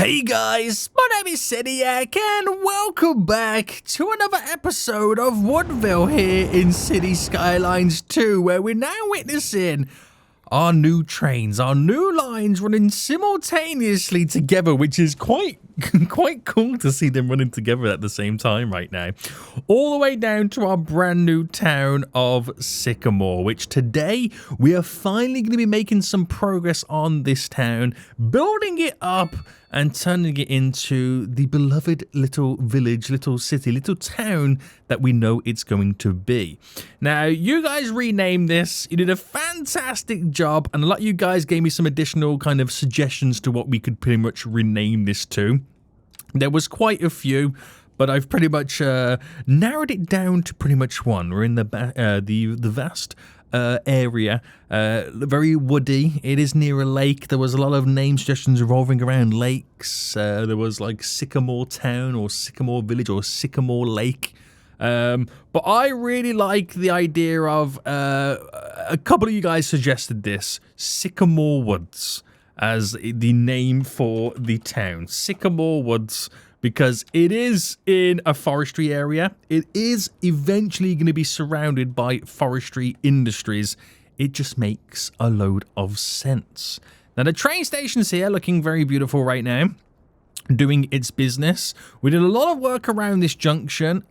Hey guys, my name is Seniac and welcome back to another episode of Woodville here in City Skylines 2, where we're now witnessing our new trains, our new lines running simultaneously together, which is quite cool to see them running together at the same time right now. All the way down to our brand new town of Sycamore, which today we are finally going to be making some progress on this town, building it up and turning it into the beloved little village, little city, little town that we know it's going to be. Now, you guys renamed this. You did a fantastic job, and a lot of you guys gave me some additional kind of suggestions to what we could pretty much rename this to. There was quite a few, but I've pretty much narrowed it down to pretty much one. We're in the vast area, very woody. It is near a lake. There was a lot of name suggestions revolving around lakes. There was like Sycamore Town or Sycamore Village or Sycamore Lake. But I really like the idea of a couple of you guys suggested this, Sycamore Woods, as the name for the town. Sycamore Woods, because it is in a forestry area. It is eventually going to be surrounded by forestry industries. It just makes a load of sense. Now, the train station's here looking very beautiful right now, doing its business. We did a lot of work around this junction.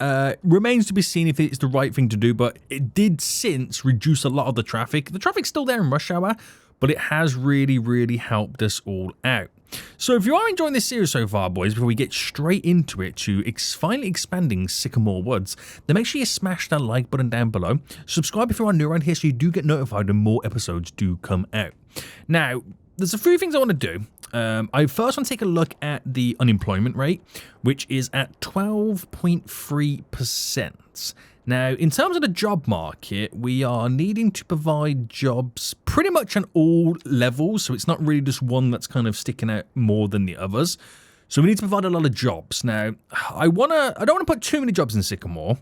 Remains to be seen if it's the right thing to do, but it did since reduce a lot of the traffic. The traffic's still there in rush hour, but it has really helped us all out. So if you are enjoying this series so far, boys, before we get straight into it to finally expanding Sycamore Woods, then make sure you smash that like button down below. Subscribe if you are new around here so you do get notified when more episodes do come out. Now, there's a few things I want to do. I first want to take a look at the unemployment rate, which is at 12.3%. Now, in terms of the job market, we are needing to provide jobs pretty much on all levels, so it's not really just one that's kind of sticking out more than the others. So we need to provide a lot of jobs. Now, I don't want to put too many jobs in Sycamore,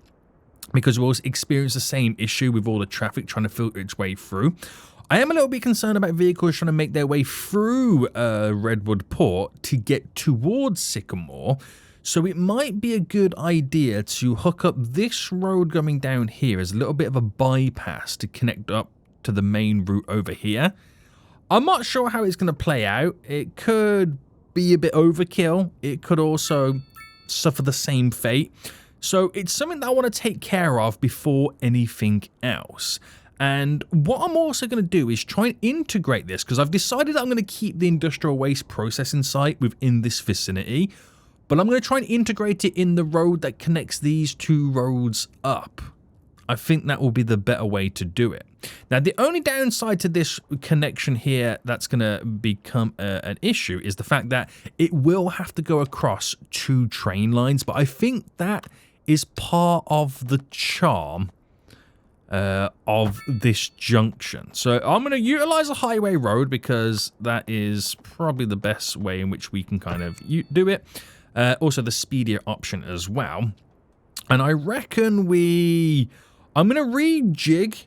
because we'll experience the same issue with all the traffic trying to filter its way through. I am a little bit concerned about vehicles trying to make their way through Redwood Port to get towards Sycamore. So it might be a good idea to hook up this road going down here as a little bit of a bypass to connect up to the main route over here. I'm not sure how it's going to play out. It could be a bit overkill. It could also suffer the same fate. So it's something that I want to take care of before anything else. And what I'm also going to do is try and integrate this, because I've decided that I'm going to keep the industrial waste processing site within this vicinity, but I'm going to try and integrate it in the road that connects these two roads up. I think that will be the better way to do it. Now, the only downside to this connection here that's going to become an issue is the fact that it will have to go across two train lines, but I think that is part of the charm of this junction. So I'm going to utilize a highway road because that is probably the best way in which we can kind of do it. Also the speedier option as well. And I reckon I'm going to rejig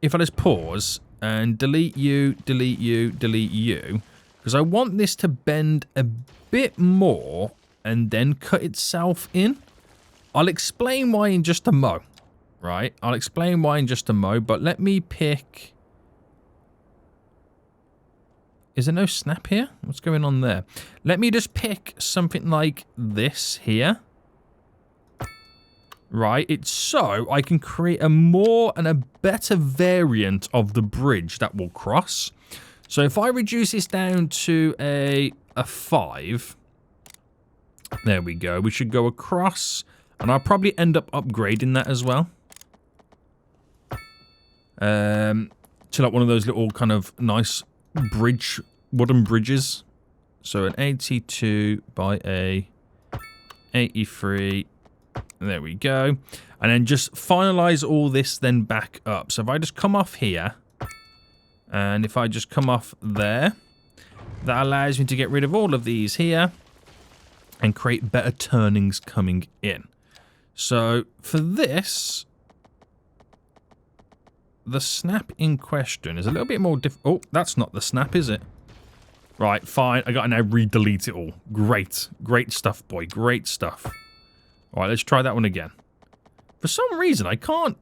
if I just pause and delete you, because I want this to bend a bit more and then cut itself in. I'll explain why in just a mo. Right, I'll explain why in just a mo, but let me pick... Is there no snap here? What's going on there? Let me just pick something like this here. Right, it's so I can create a more and a better variant of the bridge that will cross. So if I reduce this down to a 5, there we go. We should go across, and I'll probably end up upgrading that as well. To like one of those little kind of nice wooden bridges. So an 82 by a 83. There we go. And then just finalize all this then back up. So if I just come off here, and if I just come off there, that allows me to get rid of all of these here and create better turnings coming in. So for this, the snap in question is a little bit more oh, that's not the snap, is it? Right, fine. I got to now re-delete it all. Great. Great stuff, boy. Great stuff. All right, let's try that one again. For some reason, I can't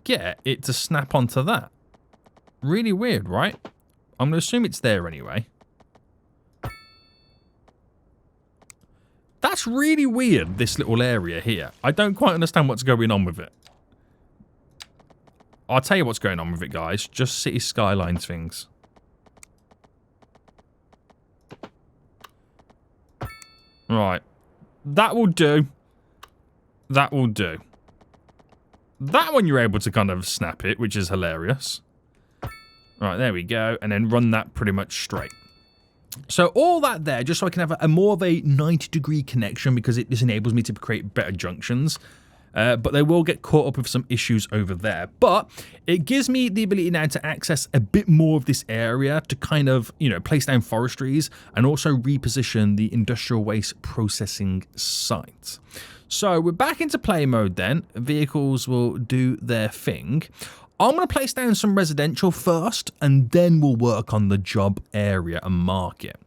get it to snap onto that. Really weird, right? I'm going to assume it's there anyway. That's really weird, this little area here. I don't quite understand what's going on with it. I'll tell you what's going on with it, guys. Just City Skylines things. Right. That will do. That will do. That one you're able to kind of snap it, which is hilarious. Right, there we go. And then run that pretty much straight. So all that there, just so I can have a more of a 90-degree connection, because it just enables me to create better junctions. But they will get caught up with some issues over there. But it gives me the ability now to access a bit more of this area to kind of, you know, place down forestries and also reposition the industrial waste processing site. So we're back into play mode then. Vehicles will do their thing. I'm going to place down some residential first, and then we'll work on the job area and market.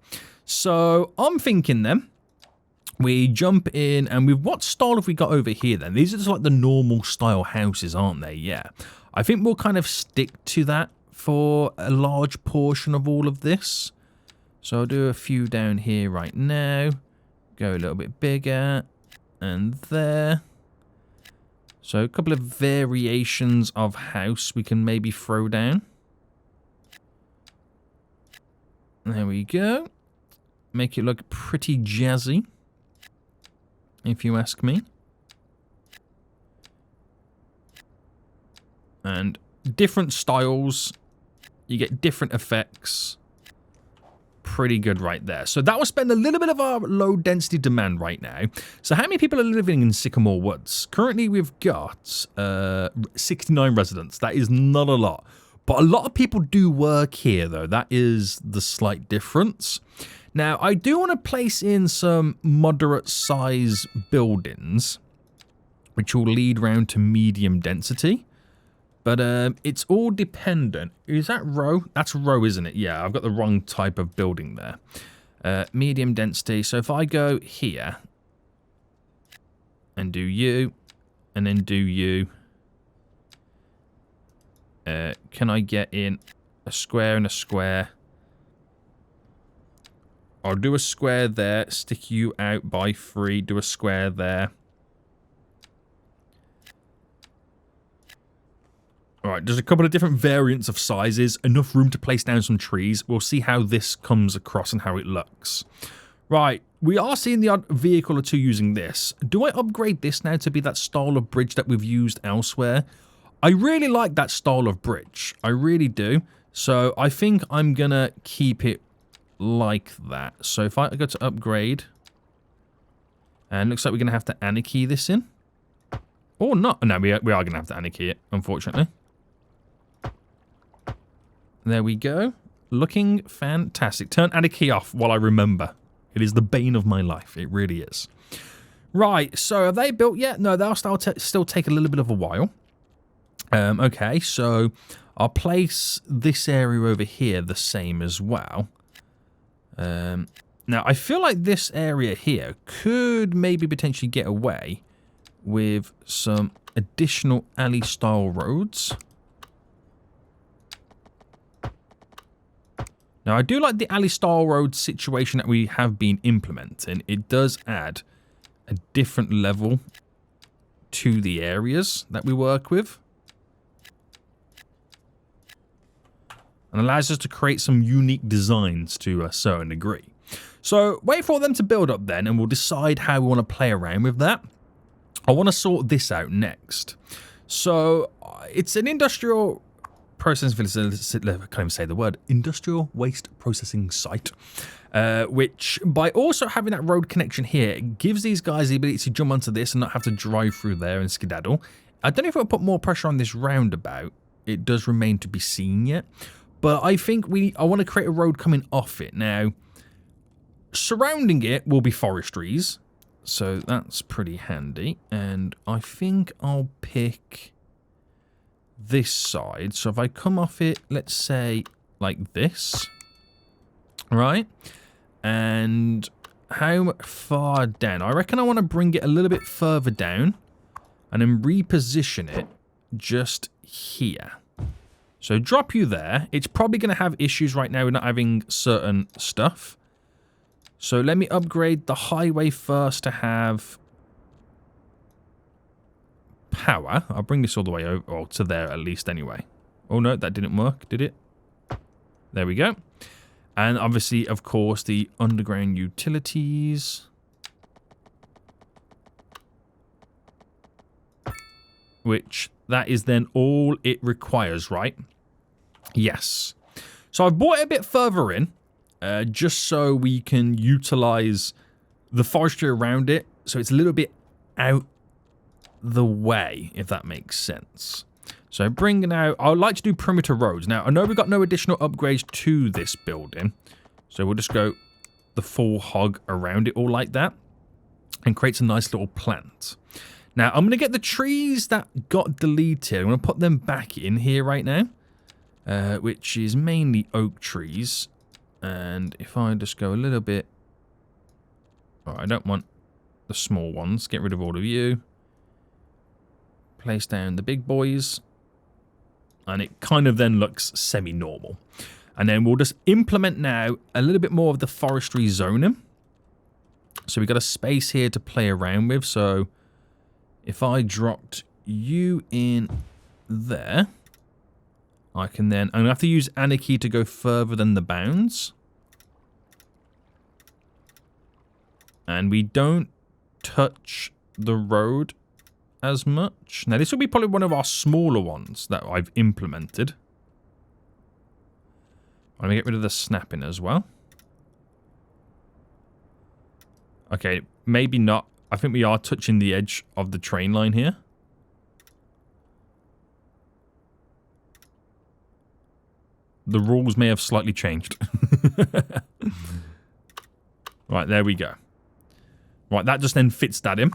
So I'm thinking then, we jump in, and with what style have we got over here then? These are just like the normal style houses, aren't they? Yeah. I think we'll kind of stick to that for a large portion of all of this. So I'll do a few down here right now. Go a little bit bigger. And there. So a couple of variations of house we can maybe throw down. There we go. Make it look pretty jazzy, if you ask me. And different styles. You get different effects. Pretty good right there. So that will spend a little bit of our low density demand right now. So how many people are living in Sycamore Woods? Currently we've got 69 residents. That is not a lot. But a lot of people do work here though. That is the slight difference. Now I do want to place in some moderate size buildings, which will lead round to medium density. But it's all dependent. Is that row? That's row, isn't it? Yeah, I've got the wrong type of building there. Medium density. So if I go here and do you, and then do you, can I get in a square and a square? I'll do a square there, stick you out by 3, do a square there. Alright, there's a couple of different variants of sizes, enough room to place down some trees. We'll see how this comes across and how it looks. Right, we are seeing the odd vehicle or two using this. Do I upgrade this now to be that style of bridge that we've used elsewhere? I really like that style of bridge. I really do. So I think I'm going to keep it like that. So if I go to upgrade, and looks like we're going to have to anarchy this in. Or not. No, we are going to have to anarchy it, unfortunately. There we go. Looking fantastic. Turn anarchy off while I remember. It is the bane of my life. It really is. Right, so are they built yet? No, they'll still take a little bit of a while. Okay, so I'll place this area over here the same as well. Now, I feel like this area here could maybe potentially get away with some additional alley-style roads. Now, I do like the alley-style road situation that we have been implementing. It does add a different level to the areas that we work with. And allows us to create some unique designs to a certain degree. So, wait for them to build up then, and we'll decide how we want to play around with that. I want to sort this out next. So, it's an industrial processing facility, I can't even say the word, industrial waste processing site, which by also having that road connection here, it gives these guys the ability to jump onto this and not have to drive through there and skedaddle. I don't know if I'll put more pressure on this roundabout. It does remain to be seen yet. But I think I want to create a road coming off it. Now, surrounding it will be forestries. So that's pretty handy. And I think I'll pick this side. So if I come off it, let's say like this. Right? And how far down? I reckon I want to bring it a little bit further down and then reposition it just here. So drop you there. It's probably going to have issues right now with not having certain stuff. So let me upgrade the highway first to have power. I'll bring this all the way over, or to there at least anyway. Oh no, that didn't work, did it? There we go. And obviously, of course, the underground utilities. Which, that is then all it requires, right? Yes. So I've brought it a bit further in, just so we can utilize the forestry around it. So it's a little bit out the way, if that makes sense. So bringing out, I would like to do perimeter roads. Now, I know we've got no additional upgrades to this building. So we'll just go the full hog around it all like that. And creates a nice little plant. Now, I'm going to get the trees that got deleted. I'm going to put them back in here right now. Which is mainly oak trees. And if I just go a little bit... Oh, I don't want the small ones. Get rid of all of you. Place down the big boys. And it kind of then looks semi-normal. And then we'll just implement now a little bit more of the forestry zoning. So we've got a space here to play around with. So if I dropped you in there, I can then... I'm going to have to use Anarchy to go further than the bounds. And we don't touch the road as much. Now, this will be probably one of our smaller ones that I've implemented. I'm going to get rid of the snapping as well. Okay, maybe not. I think we are touching the edge of the train line here. The rules may have slightly changed. Right, there we go. Right, that just then fits that in.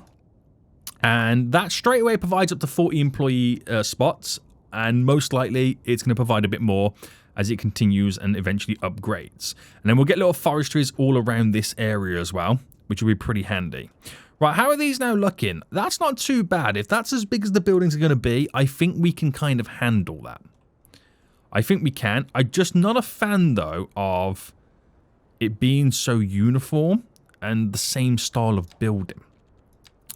And that straight away provides up to 40 employee spots. And most likely, it's going to provide a bit more as it continues and eventually upgrades. And then we'll get little forestries all around this area as well, which will be pretty handy. Right, how are these now looking? That's not too bad. If that's as big as the buildings are going to be, I think we can kind of handle that. I think we can. I'm just not a fan, though, of it being so uniform and the same style of building.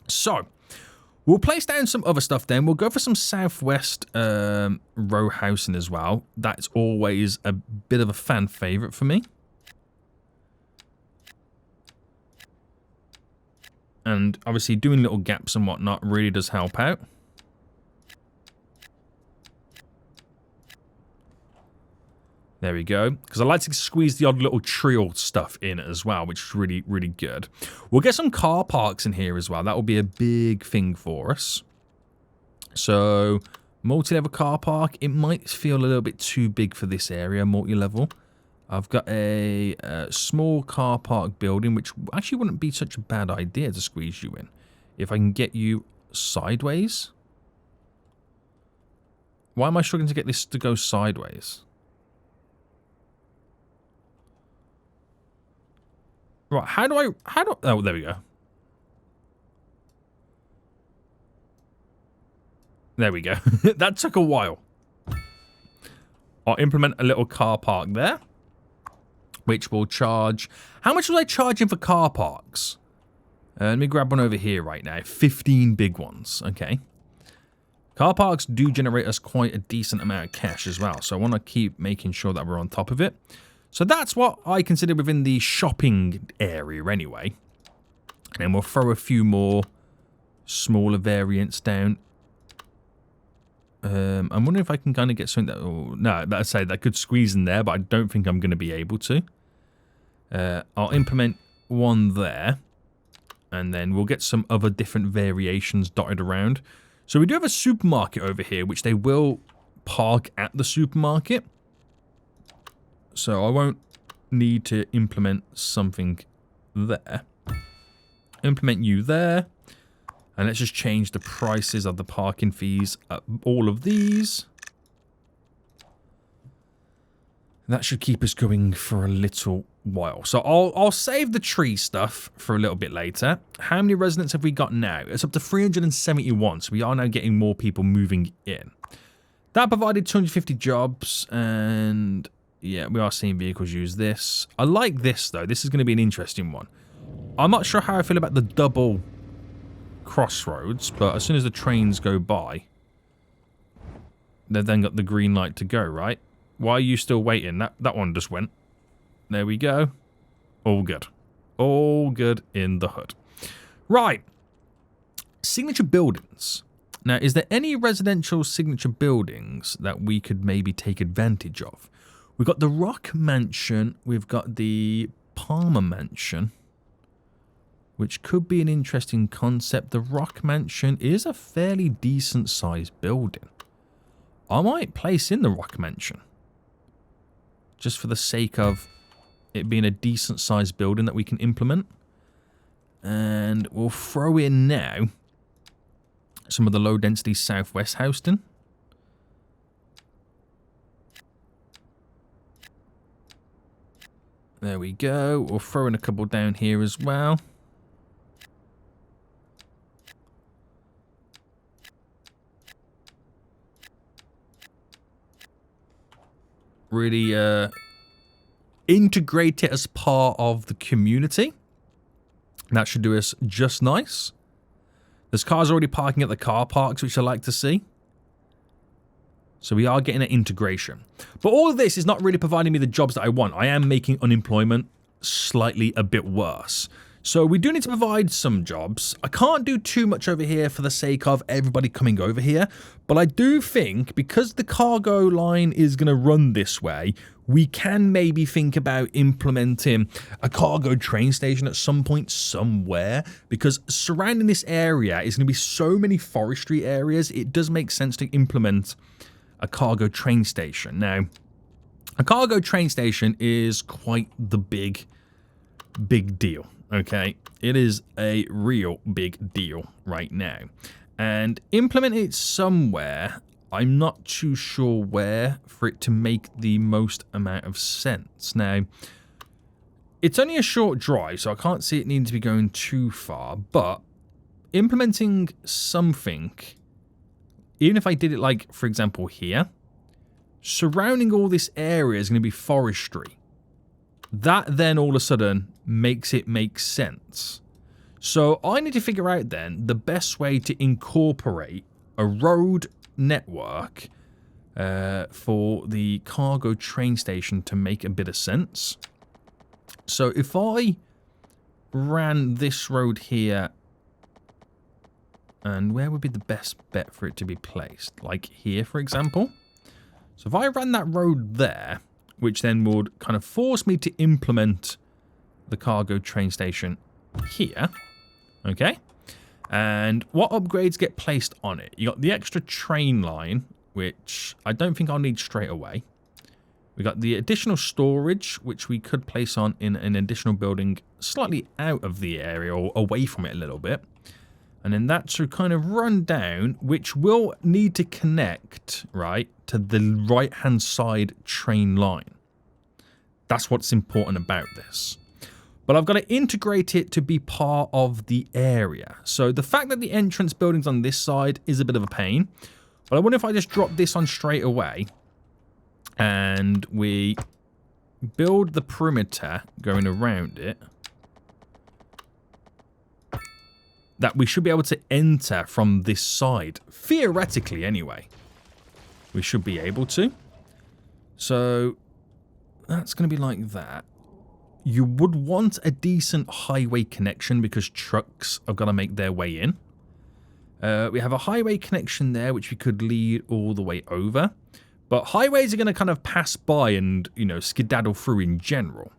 So, we'll place down some other stuff then. We'll go for some southwest row housing as well. That's always a bit of a fan favourite for me. And obviously doing little gaps and whatnot really does help out. There we go. Because I like to squeeze the odd little trio stuff in as well, which is really, really good. We'll get some car parks in here as well. That will be a big thing for us. So, multi-level car park. It might feel a little bit too big for this area, multi-level. I've got a small car park building, which actually wouldn't be such a bad idea to squeeze you in. If I can get you sideways. Why am I struggling to get this to go sideways? Right, oh, there we go. There we go. That took a while. I'll implement a little car park there. Which will charge... How much was I charging for car parks? Let me grab one over here right now. 15 big ones. Okay. Car parks do generate us quite a decent amount of cash as well. So I want to keep making sure that we're on top of it. So that's what I consider within the shopping area anyway. And then we'll throw a few more smaller variants down. I'm wondering if I can kind of get something that... Oh, no, I'd say that could squeeze in there, but I don't think I'm going to be able to. I'll implement one there. And then we'll get some other different variations dotted around. So we do have a supermarket over here, which they will park at the supermarket. So I won't need to implement something there. Implement you there. And let's just change the prices of the parking fees at all of these. That should keep us going for a little while. So I'll save the tree stuff for a little bit later. How many residents have we got now? It's up to 371, so we are now getting more people moving in. That provided 250 jobs, and yeah, we are seeing vehicles use this. I like this, though. This is going to be an interesting one. I'm not sure how I feel about the double crossroads, but as soon as the trains go by, they've then got the green light to go, right? Why are you still waiting? That one just went. There we go. All good. All good in the hood. Right. Signature buildings. Now, is there any residential signature buildings that we could maybe take advantage of? We've got the Rock Mansion. We've got the Palmer Mansion, which could be an interesting concept. The Rock Mansion is a fairly decent sized building. I might place in the Rock Mansion, just for the sake of it being a decent sized building that we can implement. And we'll throw in now some of the low density Southwest Houston. There we go. We'll throw in a couple down here as well. Really integrate it as part of the community. That should do us just nice. There's cars already parking at the car parks, which I like to see. So we are getting an integration. But all of this is not really providing me the jobs that I want. I am making unemployment slightly a bit worse. So we do need to provide some jobs. I can't do too much over here for the sake of everybody coming over here. But I do think because the cargo line is going to run this way, we can maybe think about implementing a cargo train station at some point somewhere. Because surrounding this area is going to be so many forestry areas. It does make sense to implement a cargo train station. Now, a cargo train station is quite the big deal. Okay, it is a real big deal right now. And implement it somewhere, I'm not too sure where for it to make the most amount of sense. Now, it's only a short drive, so I can't see it needing to be going too far, but implementing something, even if I did it like, for example, here, surrounding all this area is going to be forestry. That then all of a sudden makes it make sense. So I need to figure out then the best way to incorporate a road network for the cargo train station to make a bit of sense. So if I ran this road here, and where would be the best bet for it to be placed? Like here, for example. So if I ran that road there, which then would kind of force me to implement the cargo train station here. Okay. And what upgrades get placed on it? You got the extra train line, which I don't think I'll need straight away. We got the additional storage, which we could place on in an additional building slightly out of the area or away from it a little bit. And then that should kind of run down, which will need to connect, right, to the right-hand side train line. That's what's important about this. But I've got to integrate it to be part of the area. So the fact that the entrance building's on this side is a bit of a pain. But I wonder if I just drop this on straight away and we build the perimeter going around it, that we should be able to enter from this side. Theoretically, anyway. We should be able to. So, that's going to be like that. You would want a decent highway connection because trucks have got to make their way in. We have a highway connection there, which we could lead all the way over. But highways are going to kind of pass by and, you know, skedaddle through in general.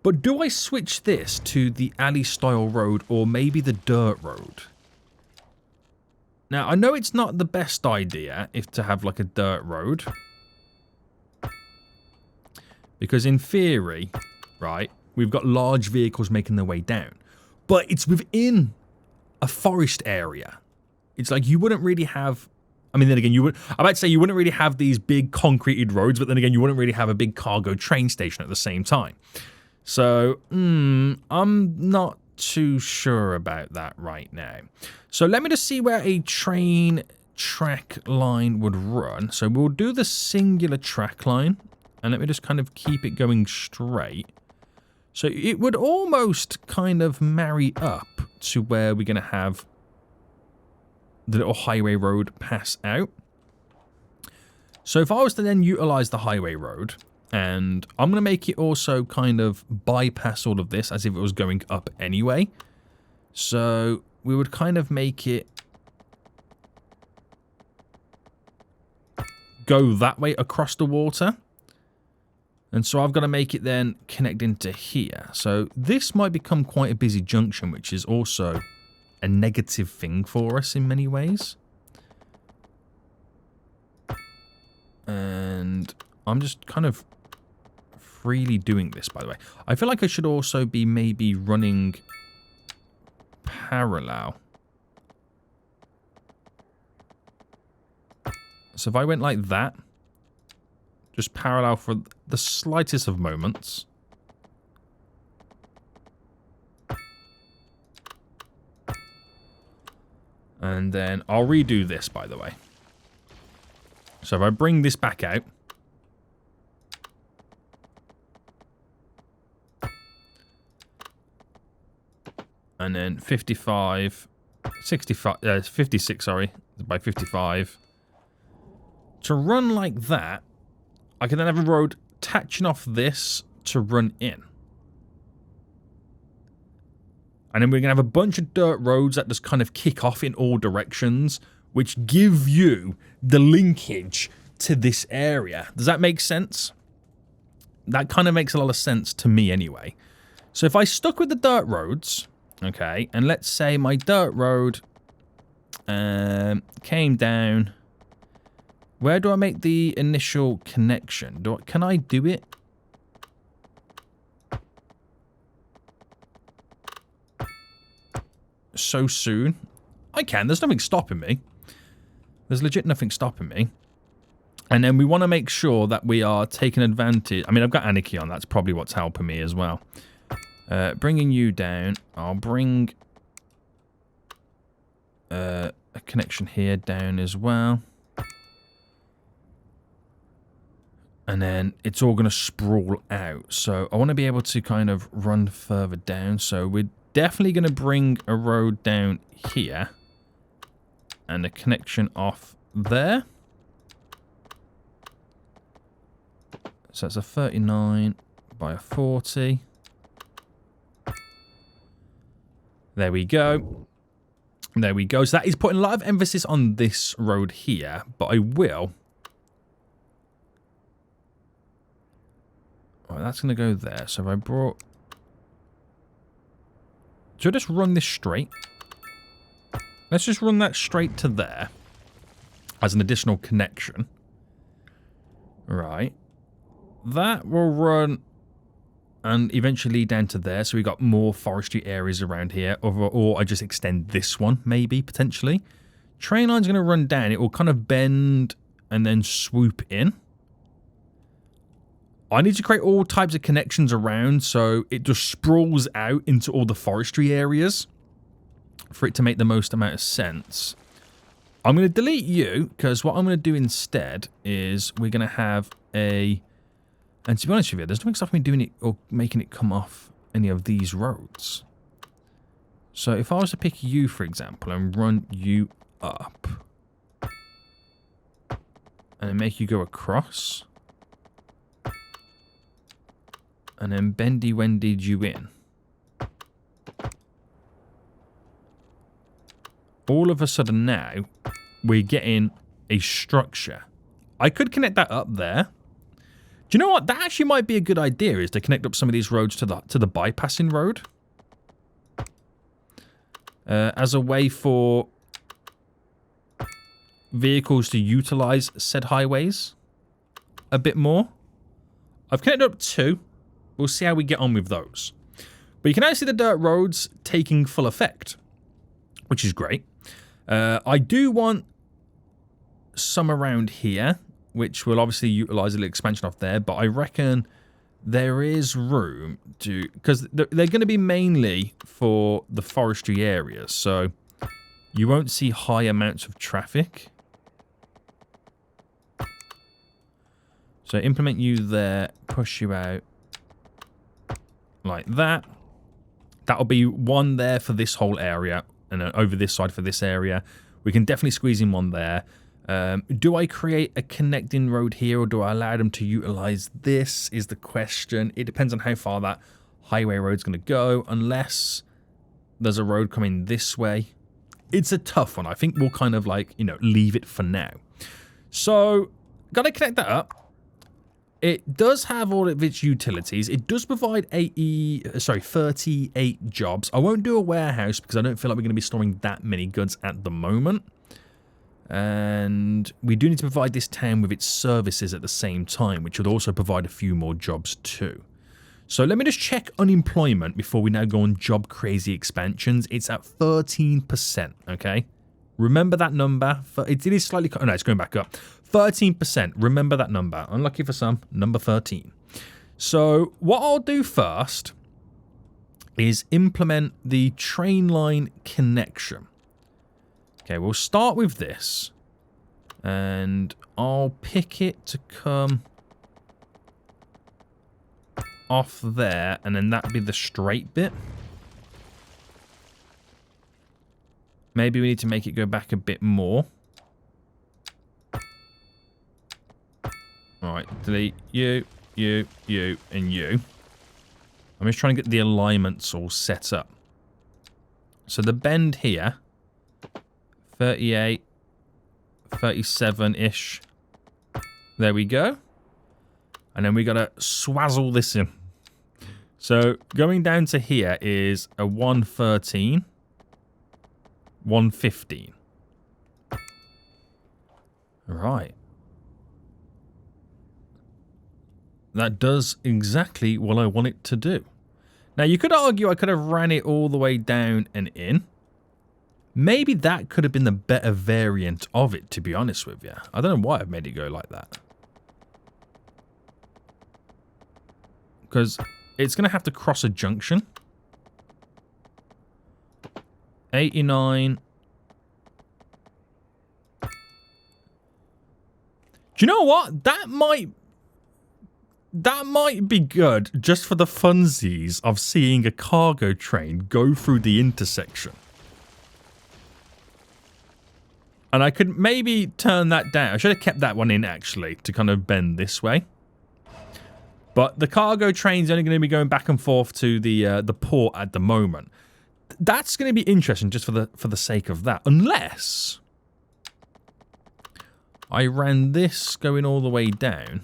But do I switch this to the alley-style road or maybe the dirt road? Now, I know it's not the best idea if to have like a dirt road. Because in theory, right, we've got large vehicles making their way down. But it's within a forest area. It's like you wouldn't really have I mean, then again, I might say you wouldn't really have these big concreted roads, but then again, you wouldn't really have a big cargo train station at the same time. So, I'm not too sure about that right now. So let me just see where a train track line would run. So we'll do the singular track line, and let me just kind of keep it going straight. So it would almost kind of marry up to where we're going to have the little highway road pass out. So if I was to then utilize the highway road, and I'm going to make it also kind of bypass all of this as if it was going up anyway. So we would kind of make it go that way across the water. And so I've got to make it then connect into here. So this might become quite a busy junction, which is also a negative thing for us in many ways. And I'm just kind of freely doing this, by the way. I feel like I should also be maybe running parallel. So if I went like that, just parallel for the slightest of moments. And then I'll redo this, by the way. So if I bring this back out. And then 55, 65, 56, sorry, by 55. To run like that, I can then have a road touching off this to run in. And then we're going to have a bunch of dirt roads that just kind of kick off in all directions, which give you the linkage to this area. Does that make sense? That kind of makes a lot of sense to me anyway. So if I stuck with the dirt roads, okay, and let's say my dirt road came down. Where do I make the initial connection? Can I do it? So soon? I can. There's nothing stopping me. There's legit nothing stopping me. And then we want to make sure that we are taking advantage. I mean, I've got Anarchy on. That's probably what's helping me as well. Bringing you down. I'll bring a connection here down as well. And then it's all going to sprawl out. So I want to be able to kind of run further down. So we're definitely going to bring a road down here. And a connection off there. So it's a 39 by a 40. There we go. There we go. So that is putting a lot of emphasis on this road here. But I will... Right, that's going to go there. So if I brought... Should I just run this straight? Let's just run that straight to there. As an additional connection. Right. That will run... And eventually lead down to there. So we've got more forestry areas around here. Or I just extend this one, maybe, potentially. Train line's going to run down. It will kind of bend and then swoop in. I need to create all types of connections around so it just sprawls out into all the forestry areas for it to make the most amount of sense. I'm going to delete you because what I'm going to do instead is we're going to have a... And to be honest with you, there's nothing stopping me doing it or making it come off any of these roads. So if I was to pick you, for example, and run you up and then make you go across... And then bendy-wendied you in. All of a sudden now, we're getting a structure. I could connect that up there. Do you know what? That actually might be a good idea, is to connect up some of these roads to the bypassing road. As a way for vehicles to utilize said highways a bit more. I've connected up 2. We'll see how we get on with those. But you can now see the dirt roads taking full effect, which is great. I do want some around here, which will obviously utilize a little expansion off there, but I reckon there is room to, because they're going to be mainly for the forestry areas, so you won't see high amounts of traffic. So implement you there, push you out like that. That'll be one there for this whole area, and then over this side for this area. We can definitely squeeze in one there. Do I create a connecting road here, or do I allow them to utilize this is the question. It depends on how far that highway road's going to go, unless there's a road coming this way. It's a tough one. I think we'll kind of like, you know, leave it for now. So, got to connect that up. It does have all of its utilities. It does provide 38 jobs. I won't do a warehouse because I don't feel like we're going to be storing that many goods at the moment. And we do need to provide this town with its services at the same time, which would also provide a few more jobs too. So let me just check unemployment before we now go on job crazy expansions. It's at 13%, okay? Remember that number. It is slightly... Oh, no, it's going back up. 13%. Remember that number. Unlucky for some, number 13. So what I'll do first is implement the train line connection. Okay, we'll start with this. And I'll pick it to come off there. And then that'll be the straight bit. Maybe we need to make it go back a bit more. Alright, delete you, and you. I'm just trying to get the alignments all set up. So the bend here, 38, 37-ish. There we go. And then we got to swazzle this in. So going down to here is a 113. 115. Right. That does exactly what I want it to do. Now, you could argue I could have ran it all the way down and in. Maybe that could have been the better variant of it, to be honest with you. I don't know why I've made it go like that. Because it's going to have to cross a junction. 89. Do you know what? That might be good just for the funsies of seeing a cargo train go through the intersection. And I could maybe turn that down. I should have kept that one in, actually, to kind of bend this way. But the cargo train's only going to be going back and forth to the port at the moment. That's going to be interesting just for the sake of that. Unless I ran this going all the way down.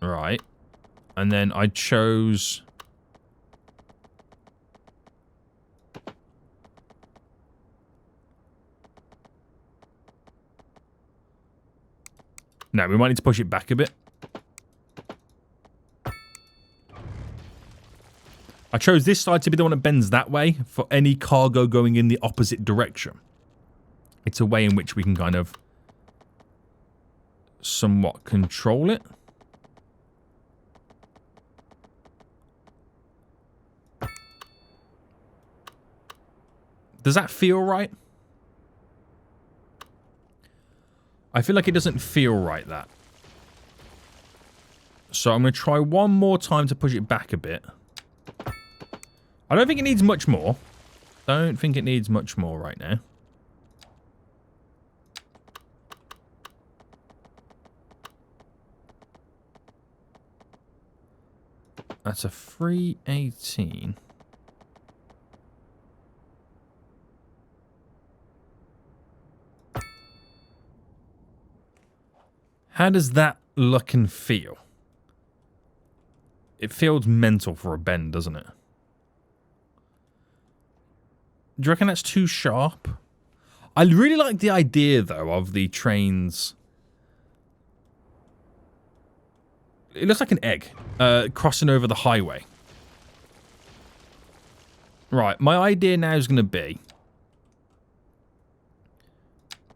Right. And then I chose... No, we might need to push it back a bit. I chose this side to be the one that bends that way for any cargo going in the opposite direction. It's a way in which we can kind of somewhat control it. Does that feel right? I feel like it doesn't feel right, that. So I'm going to try one more time to push it back a bit. I don't think it needs much more. Don't think it needs much more right now. That's a 318. How does that look and feel? It feels mental for a bend, doesn't it? Do you reckon that's too sharp? I really like the idea, though, of the trains. It looks like an egg crossing over the highway. Right, my idea now is going to be...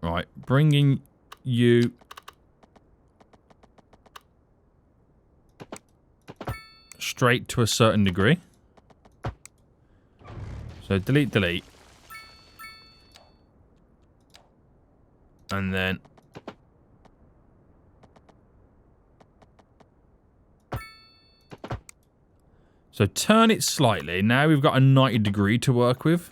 Right, bringing you... straight to a certain degree. So delete, delete. And then... So turn it slightly. Now we've got a 90 degree to work with.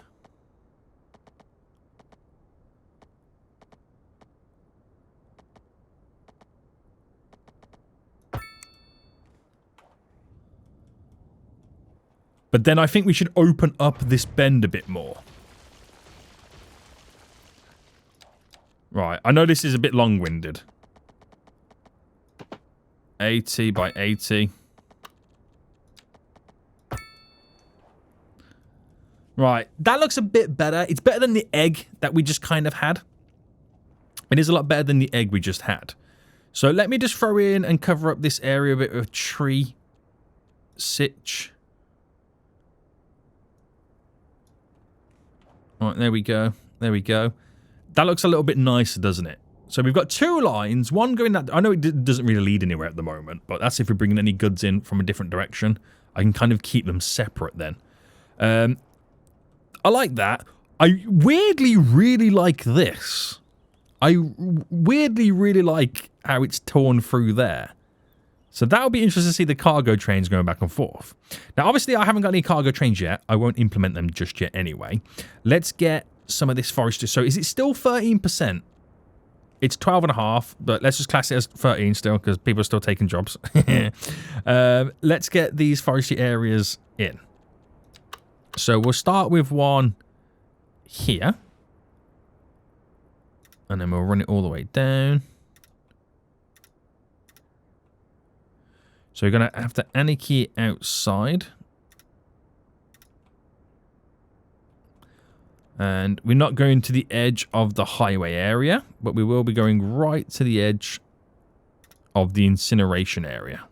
But then I think we should open up this bend a bit more. Right, I know this is a bit long-winded. 80 by 80. Right, that looks a bit better. It's better than the egg that we just kind of had. It is a lot better than the egg we just had. So let me just throw in and cover up this area a bit of tree sitch. Right, there we go. There we go. That looks a little bit nicer, doesn't it? So we've got two lines, one going that... I know it doesn't really lead anywhere at the moment, but that's if we're bringing any goods in from a different direction. I can kind of keep them separate then. I like that. I weirdly really like this. I weirdly really like how it's torn through there. So that'll be interesting to see the cargo trains going back and forth. Now, obviously, I haven't got any cargo trains yet. I won't implement them just yet anyway. Let's get some of this forestry. So is it still 13%? It's 12.5, but let's just class it as 13 still because people are still taking jobs. Let's get these forestry areas in. So we'll start with one here. And then we'll run it all the way down. So we're going to have to anarchy outside. And we're not going to the edge of the highway area, but we will be going right to the edge of the incineration area.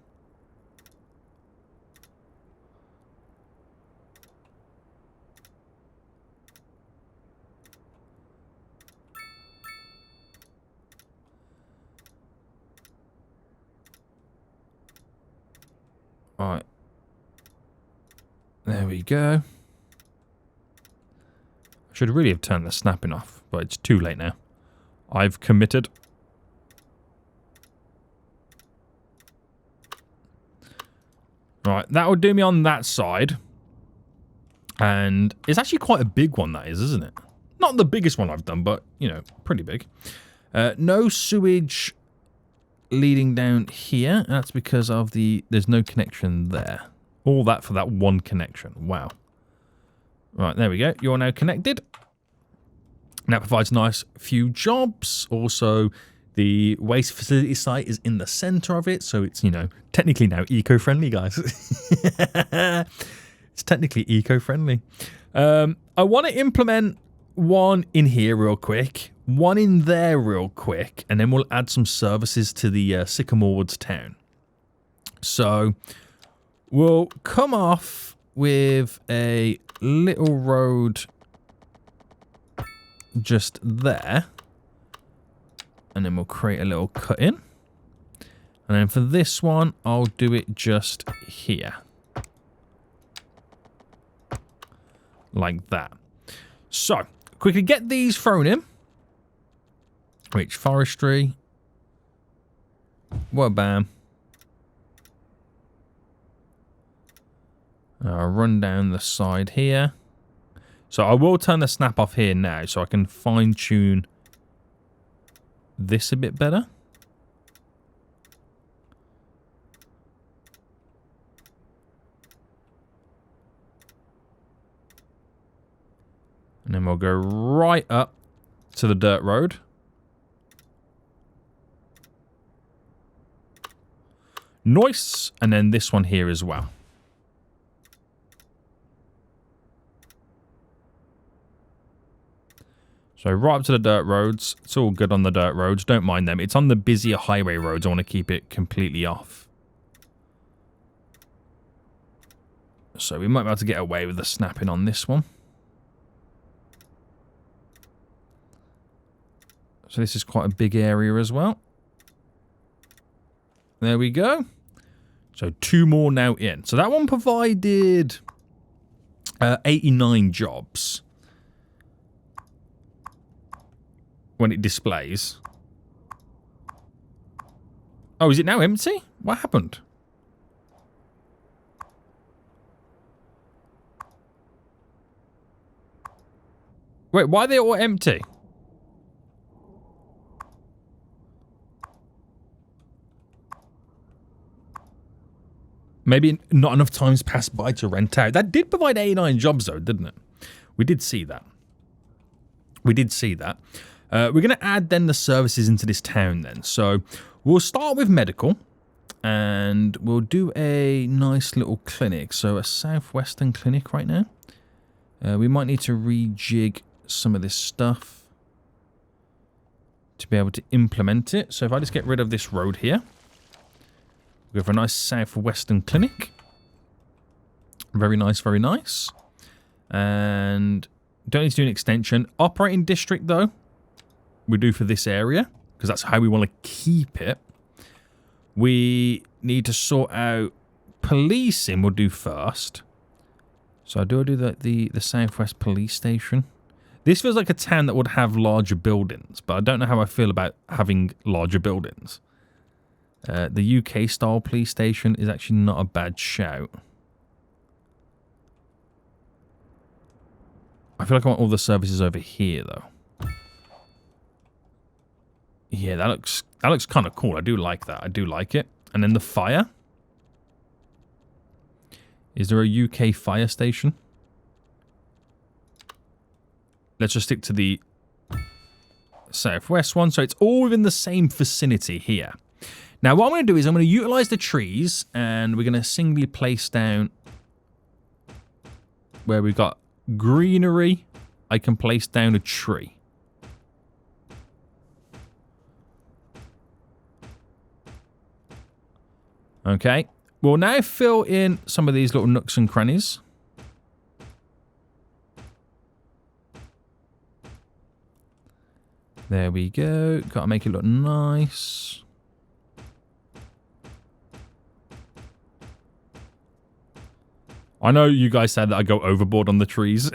All right. There we go. Should really have turned the snapping off, but it's too late now. I've committed. Right, that will do me on that side. And it's actually quite a big one, that is, isn't it? Not the biggest one I've done, but, you know, pretty big. No sewage leading down here. That's because of there's no connection there. All that for that one connection. Wow. Right, there we go. You're now connected. That provides a nice few jobs. Also, the waste facility site is in the center of it. So it's, you know, technically now eco-friendly, guys. It's technically eco-friendly. I want to implement one in here real quick. One in there real quick. And then we'll add some services to the Sycamore Woods town. So we'll come off with a little road just there, and then we'll create a little cut in, and then for this one I'll do it just here like that. So quickly get these thrown in, which forestry, well, bam. I'll run down the side here. So I will turn the snap off here now so I can fine tune this a bit better. And then we'll go right up to the dirt road. Nice. And then this one here as well. So right up to the dirt roads. It's all good on the dirt roads. Don't mind them. It's on the busier highway roads. I want to keep it completely off. So we might be able to get away with the snapping on this one. So this is quite a big area as well. There we go. So 2 more now in. So that one provided 89 jobs when it displays. Oh, is it now empty? What happened? Wait, why are they all empty? Maybe not enough time's passed by to rent out. That did provide 89 jobs though, didn't it? We did see that. We did see that. We're going to add then the services into this town then. So we'll start with medical. And we'll do a nice little clinic. So a southwestern clinic right now. We might need to rejig some of this stuff to be able to implement it. So if I just get rid of this road here. We'll go for a nice southwestern clinic. Very nice, very nice. And don't need to do an extension. Operating district, though, we do for this area, because that's how we want to keep it. We need to sort out policing, we'll do first. So I do the Southwest Police Station. This feels like a town that would have larger buildings, but I don't know how I feel about having larger buildings. The UK style police station is actually not a bad shout. I feel like I want all the services over here though. Yeah, that looks kind of cool. I do like that. I do like it. And then the fire. Is there a UK fire station? Let's just stick to the southwest one. So it's all within the same vicinity here. Now, what I'm going to do is I'm going to utilize the trees, and we're going to singly place down where we've got greenery. I can place down a tree. Okay. We'll now fill in some of these little nooks and crannies. There we go. Got to make it look nice. I know you guys said that I go overboard on the trees,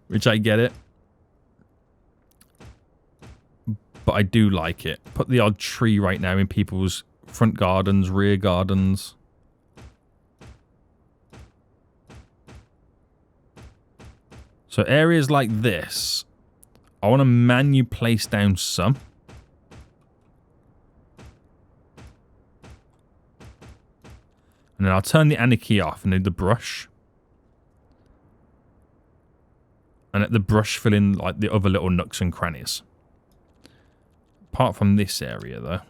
which I get it. But I do like it. Put the odd tree right now in people's front gardens, rear gardens. So areas like this, I want to manually place down some. And then I'll turn the anarchy off and do the brush. And let the brush fill in like the other little nooks and crannies. Apart from this area though.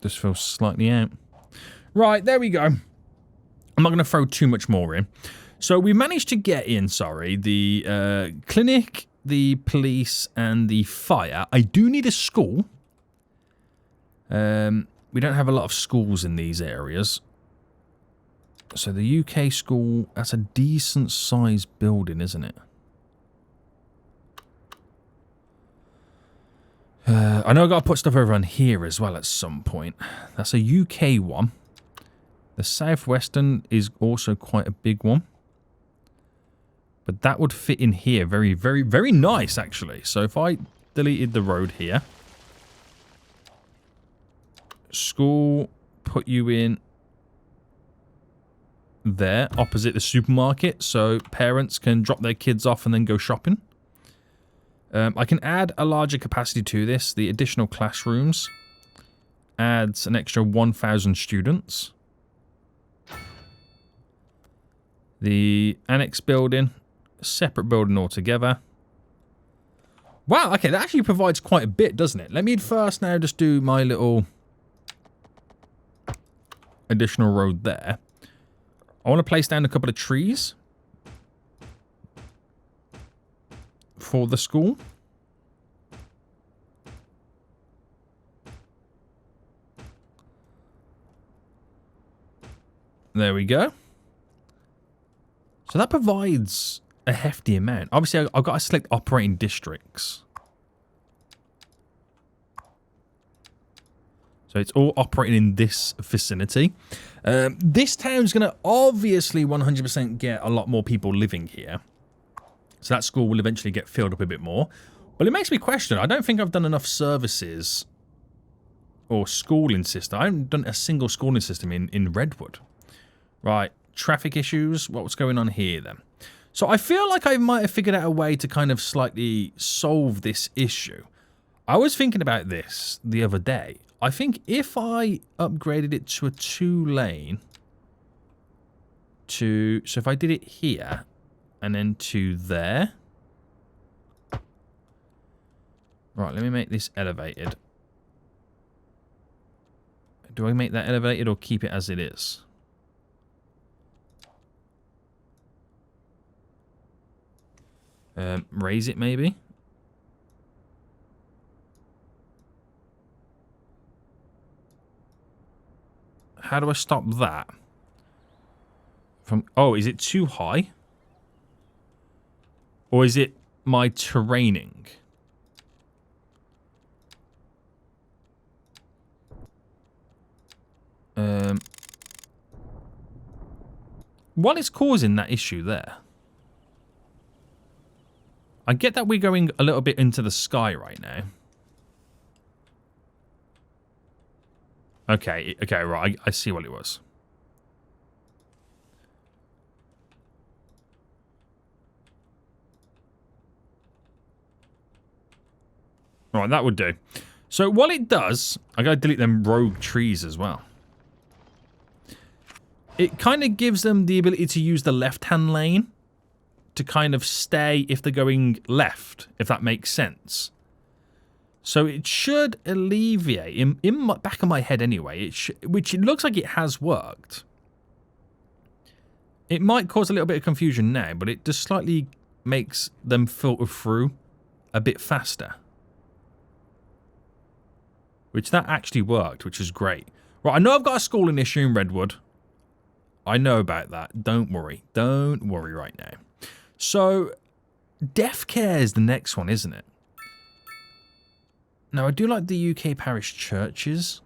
Just feels slightly out. Right, there we go. I'm not going to throw too much more in. So we managed to get in, the clinic, the police, and the fire. I do need a school. We don't have a lot of schools in these areas. So the UK school, that's a decent sized building, isn't it? I know I've got to put stuff over on here as well at some point. That's a UK one. The Southwestern is also quite a big one. But that would fit in here very, very, very nice, actually. So if I deleted the road here. School, put you in there, opposite the supermarket. So parents can drop their kids off and then go shopping. I can add a larger capacity to this. The additional classrooms adds an extra 1,000 students. The annex building, separate building altogether. Wow, okay, that actually provides quite a bit, doesn't it? Let me first now just do my little additional road there. I want to place down a couple of trees for the school. There we go. So that provides a hefty amount. Obviously, I've got to select operating districts. So it's all operating in this vicinity. This town's going to obviously 100% get a lot more people living here. So that school will eventually get filled up a bit more. But it makes me question. I don't think I've done enough services or schooling system. I haven't done a single schooling system in Redwood. Right. Traffic issues. What's going on here then? So I feel like I might have figured out a way to kind of slightly solve this issue. I was thinking about this the other day. I think if I upgraded it to a 2-lane so if I did it here and then to there. Right, let me make this elevated. Do I make that elevated or keep it as it is? Raise it maybe? How do I stop that? Oh, is it too high? Or is it my terraining? What is causing that issue there? I get that we're going a little bit into the sky right now. Okay, right, I see what it was. Right, that would do. So what it does, I gotta delete them rogue trees as well. It kind of gives them the ability to use the left-hand lane to kind of stay if they're going left, if that makes sense. So it should alleviate, in my back of my head anyway, which it looks like it has worked. It might cause a little bit of confusion now, but it just slightly makes them filter through a bit faster. Which that actually worked, which is great. Right, I know I've got a schooling issue in Redwood. I know about that. Don't worry. Don't worry right now. So, death care is the next one, isn't it? Now, I do like the UK parish churches.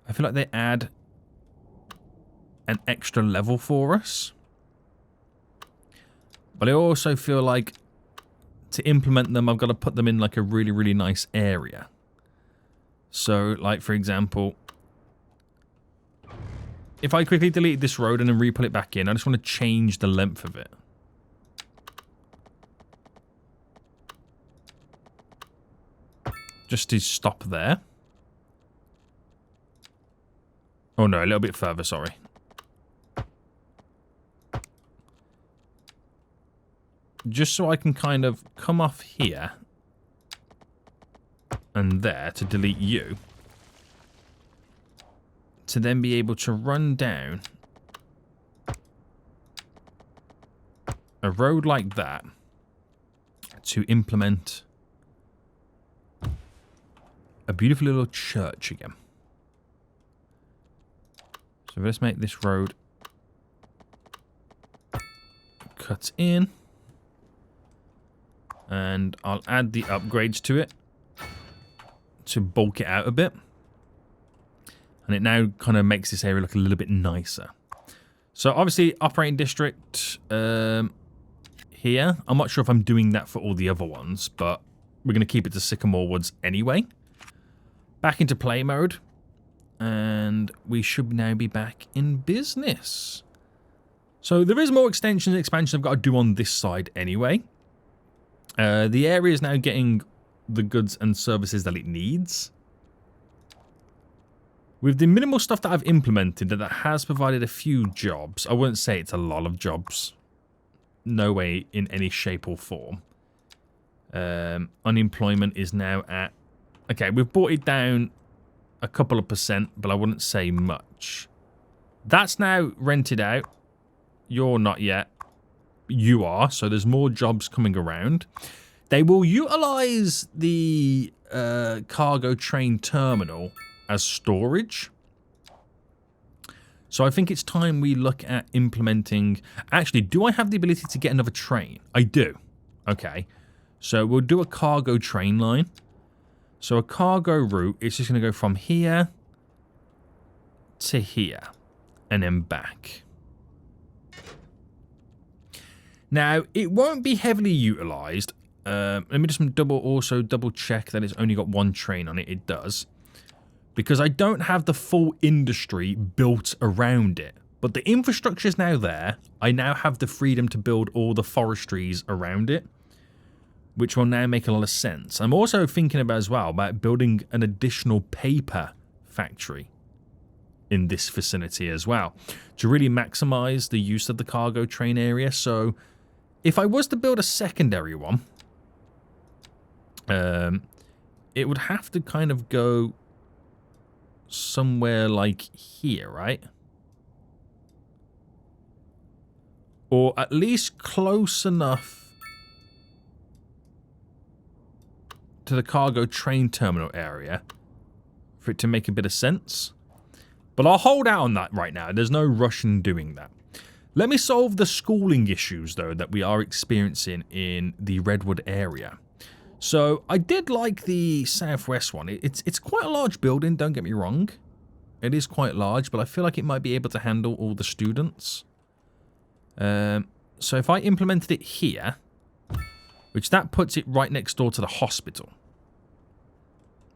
I feel like they add an extra level for us. But I also feel like to implement them, I've got to put them in like a really, really nice area. So, like, for example, if I quickly delete this road and then re-pull it back in, I just want to change the length of it. Just to stop there. Oh no, a little bit further, sorry. Just so I can kind of come off here and there to delete you. To then be able to run down a road like that to implement a beautiful little church again. So let's make this road cut in. And I'll add the upgrades to it to bulk it out a bit. And it now kind of makes this area look a little bit nicer. So obviously operating district here. I'm not sure if I'm doing that for all the other ones, but we're going to keep it to Sycamore Woods anyway. Back into play mode. And we should now be back in business. So there is more extension and expansion I've got to do on this side anyway. The area is now getting the goods and services that it needs. With the minimal stuff that I've implemented, that has provided a few jobs. I wouldn't say it's a lot of jobs. No way in any shape or form. Unemployment is now at... Okay, we've brought it down a couple of %, but I wouldn't say much. That's now rented out. You're not yet. You are, so there's more jobs coming around. They will utilize the cargo train terminal as storage. So I think it's time we look at implementing... Actually, do I have the ability to get another train? I do. Okay. So we'll do a cargo train line. So a cargo route is just going to go from here to here and then back. Now, it won't be heavily utilized. Let me just double check that it's only got one train on it. It does. Because I don't have the full industry built around it. But the infrastructure is now there. I now have the freedom to build all the forestries around it, which will now make a lot of sense. I'm also thinking about as well about building an additional paper factory in this vicinity as well to really maximize the use of the cargo train area. So if I was to build a secondary one, it would have to kind of go somewhere like here, right? Or at least close enough to the cargo train terminal area for it to make a bit of sense. But I'll hold out on that right now. There's no rush in doing that. Let me solve the schooling issues, though, that we are experiencing in the Redwood area. So I did like the southwest one. It's quite a large building, don't get me wrong. It is quite large, but I feel like it might be able to handle all the students. So if I implemented it here, which that puts it right next door to the hospital.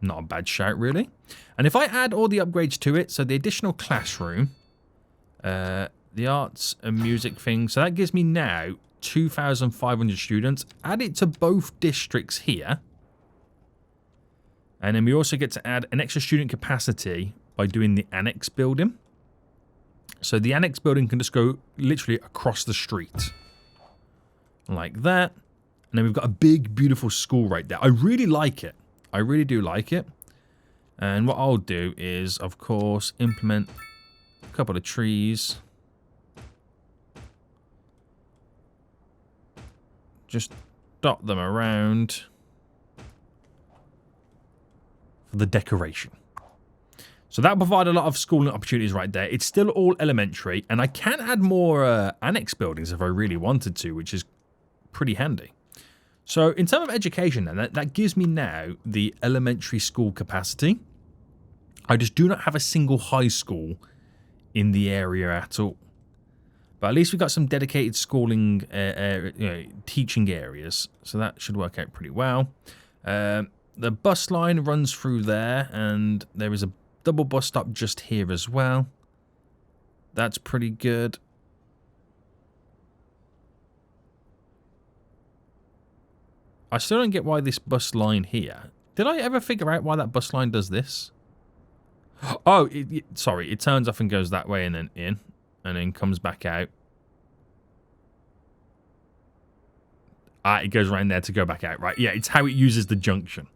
Not a bad shout, really. And if I add all the upgrades to it, so the additional classroom, the arts and music thing, so that gives me now 2,500 students. Add it to both districts here. And then we also get to add an extra student capacity by doing the annex building. So the annex building can just go literally across the street. Like that. And then we've got a big, beautiful school right there. I really like it. I really do like it. And what I'll do is, of course, implement a couple of trees. Just dot them around for the decoration. So that'll provide a lot of schooling opportunities right there. It's still all elementary, and I can add more annex buildings if I really wanted to, which is pretty handy. So in terms of education, then, that gives me now the elementary school capacity. I just do not have a single high school in the area at all. But at least we've got some dedicated schooling, teaching areas. So that should work out pretty well. The bus line runs through there, and there is a double bus stop just here as well. That's pretty good. I still don't get why this bus line here. Did I ever figure out why that bus line does this? Oh, sorry. It turns off and goes that way and then in. And then comes back out. It goes around there to go back out. Right, yeah, it's how it uses the junction.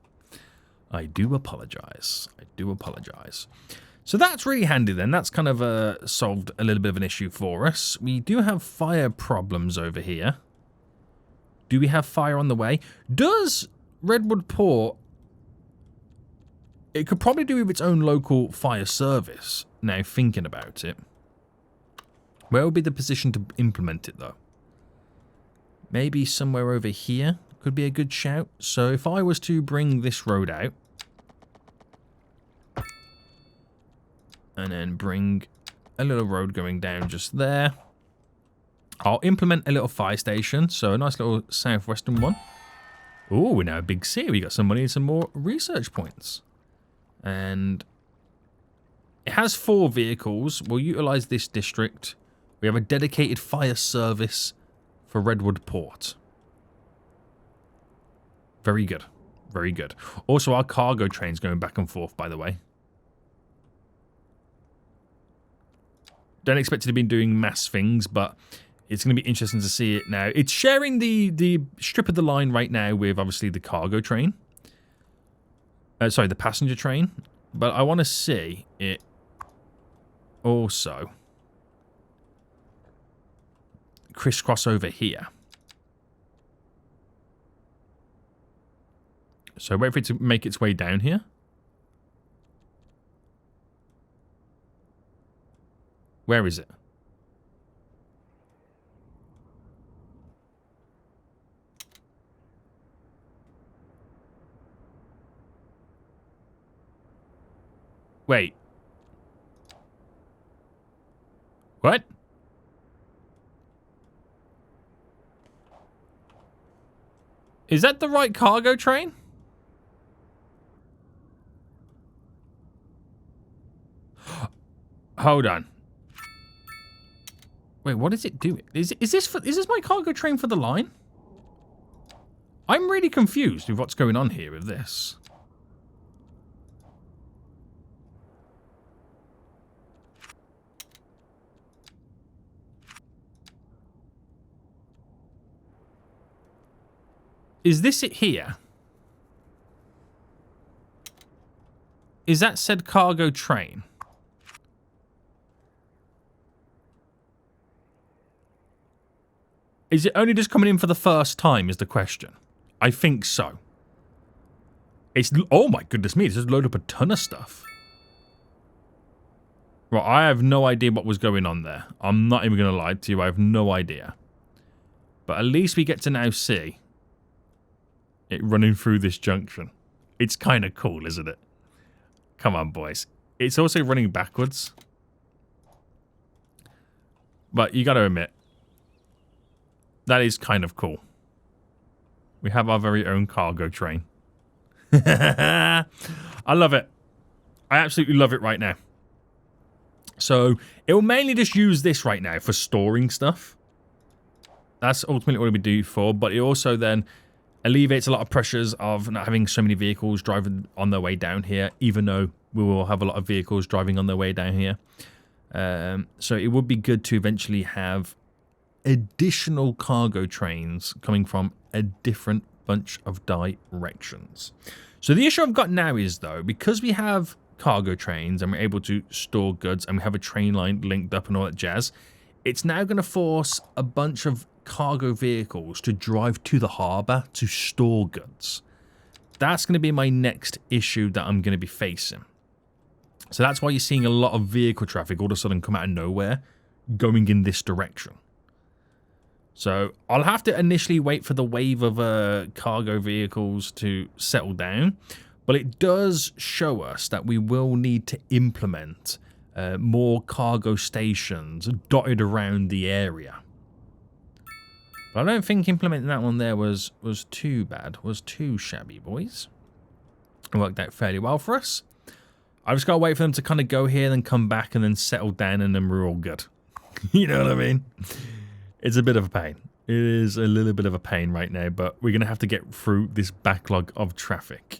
I do apologize. I do apologize. So that's really handy then. That's kind of solved a little bit of an issue for us. We do have fire problems over here. Do we have fire on the way? Does Redwood Port... It could probably do with its own local fire service, now thinking about it. Where would be the position to implement it, though? Maybe somewhere over here could be a good shout. So if I was to bring this road out, and then bring a little road going down just there, I'll implement a little fire station. So a nice little southwestern one. Oh, we're now a big city. We got some money and some more research points. And it has 4 vehicles. We'll utilize this district. We have a dedicated fire service for Redwood Port. Very good. Very good. Also, our cargo train's going back and forth, by the way. Don't expect it to be doing mass things, but it's going to be interesting to see it now. It's sharing the strip of the line right now with, obviously, the cargo train. Sorry, the passenger train. But I want to see it also crisscross over here. So wait for it to make its way down here. Where is it? Wait. What? Is that the right cargo train? Hold on. Wait, what is it doing? Is this my cargo train for the line? I'm really confused with what's going on here with this. Is this it here? Is that said cargo train? Is it only just coming in for the first time is the question. I think so. It's... Oh my goodness me, it's just loaded up a ton of stuff. Right, I have no idea what was going on there. I'm not even going to lie to you, I have no idea. But at least we get to now see it running through this junction. It's kind of cool, isn't it? Come on, boys. It's also running backwards. But you got to admit, that is kind of cool. We have our very own cargo train. I love it. I absolutely love it right now. So, it will mainly just use this right now for storing stuff. That's ultimately what we do for, but it also then alleviates a lot of pressures of not having so many vehicles driving on their way down here, even though we will have a lot of vehicles driving on their way down here. So it would be good to eventually have additional cargo trains coming from a different bunch of directions. So the issue I've got now is, though, because we have cargo trains and we're able to store goods and we have a train line linked up and all that jazz, it's now going to force a bunch of cargo vehicles to drive to the harbour to store goods. That's going to be my next issue that I'm going to be facing. So that's why you're seeing a lot of vehicle traffic all of a sudden come out of nowhere going in this direction. So I'll have to initially wait for the wave of cargo vehicles to settle down, but it does show us that we will need to implement more cargo stations dotted around the area. But I don't think implementing that one there was too bad, was too shabby, boys. It worked out fairly well for us. I've just got to wait for them to kind of go here, then come back, and then settle down, and then we're all good. You know what I mean? It's a bit of a pain. It is a little bit of a pain right now, but we're going to have to get through this backlog of traffic.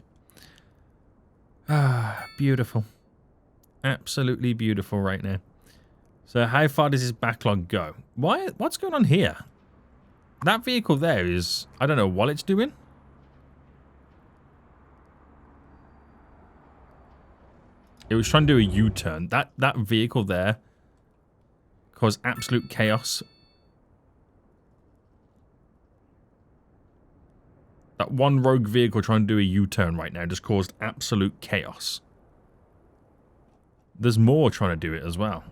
Ah, beautiful. Absolutely beautiful right now. So how far does this backlog go? What's going on here? That vehicle there is... I don't know what it's doing. It was trying to do a U-turn. That vehicle there caused absolute chaos. That one rogue vehicle trying to do a U-turn right now just caused absolute chaos. There's more trying to do it as well.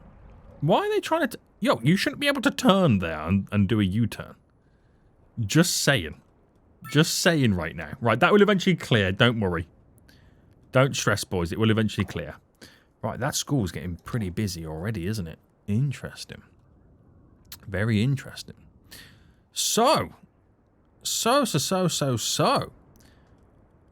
Why are they trying to... Yo, you shouldn't be able to turn there and do a U-turn. Just saying. Just saying right now. Right, that will eventually clear. Don't worry. Don't stress, boys. It will eventually clear. Right, that school's getting pretty busy already, isn't it? Interesting. Very interesting. So.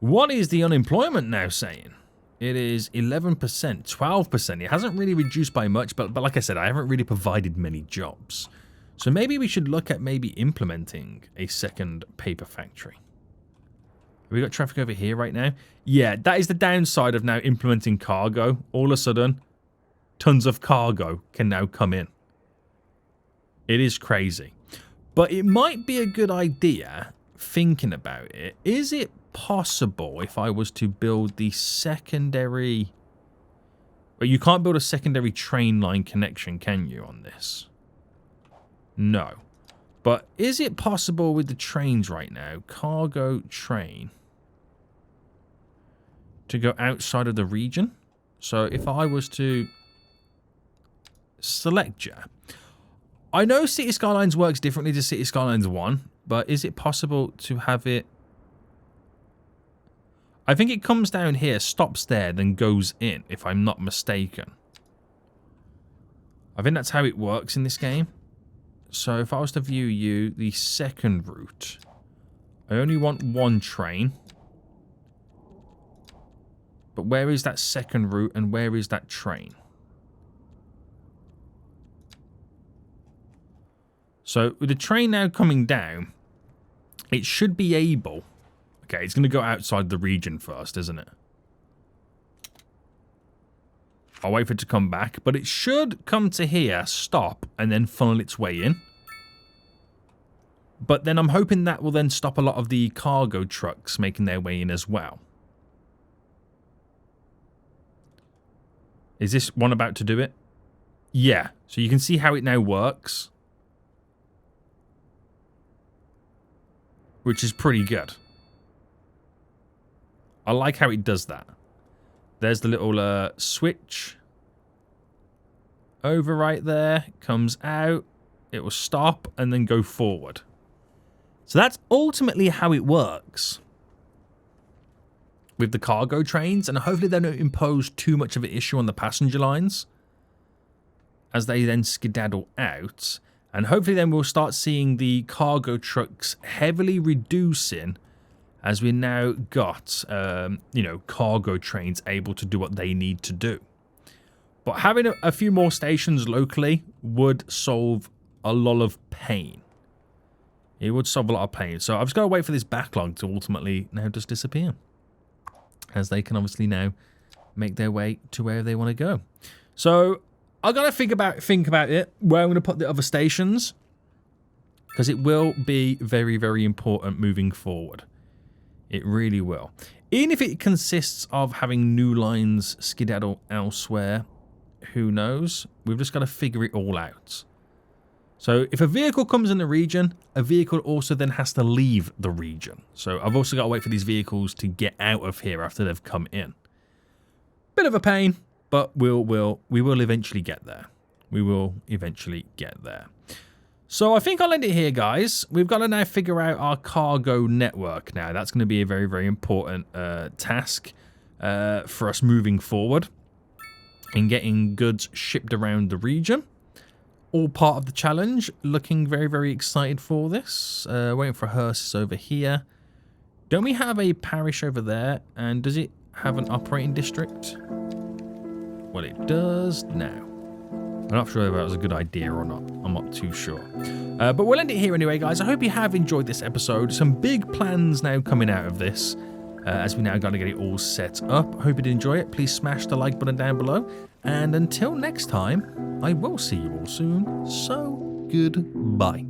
What is the unemployment now saying? It is 11%, 12%. It hasn't really reduced by much, but like I said, I haven't really provided many jobs. So maybe we should look at maybe implementing a second paper factory. Have we got traffic over here right now? Yeah, that is the downside of now implementing cargo. All of a sudden, tons of cargo can now come in. It is crazy. But it might be a good idea, thinking about it. Is it possible if I was to build the secondary... Well, you can't build a secondary train line connection, can you, on this? No. But is it possible with the trains right now, cargo train, to go outside of the region? So if I was to Selector. I know City Skylines works differently to City Skylines 1, but is it possible to have it... I think it comes down here, stops there, then goes in, if I'm not mistaken. I think that's how it works in this game. So if I was to view you, the second route, I only want one train. But where is that second route and where is that train? So with the train now coming down, it should be able... Okay, it's going to go outside the region first, isn't it? I'll wait for it to come back, but it should come to here, stop, and then funnel its way in. But then I'm hoping that will then stop a lot of the cargo trucks making their way in as well. Is this one about to do it? Yeah, so you can see how it now works. Which is pretty good. I like how it does that. There's the little switch. Over right there. Comes out. It will stop and then go forward. So that's ultimately how it works. With the cargo trains. And hopefully they don't impose too much of an issue on the passenger lines. As they then skedaddle out. And hopefully then we'll start seeing the cargo trucks heavily reducing. As we now got, you know, cargo trains able to do what they need to do. But having a few more stations locally would solve a lot of pain. It would solve a lot of pain. So I've just got to wait for this backlog to ultimately now just disappear. As they can obviously now make their way to where they want to go. So I've got to think about it, where I'm going to put the other stations. Because it will be very, very important moving forward. It really will. Even if it consists of having new lines skedaddle elsewhere, who knows? We've just got to figure it all out. So if a vehicle comes in the region, a vehicle also then has to leave the region. So I've also got to wait for these vehicles to get out of here after they've come in. Bit of a pain, but we will eventually get there. We will eventually get there. So I think I'll end it here, guys. We've got to now figure out our cargo network now. That's going to be a very, very important task for us moving forward in getting goods shipped around the region. All part of the challenge. Looking very, very excited for this. Waiting for hearses over here. Don't we have a parish over there? And does it have an operating district? Well, it does now. I'm not sure if that was a good idea or not. I'm not too sure. But we'll end it here anyway, guys. I hope you have enjoyed this episode. Some big plans now coming out of this. As we now got to get it all set up. Hope you did enjoy it. Please smash the like button down below. And until next time, I will see you all soon. So, goodbye.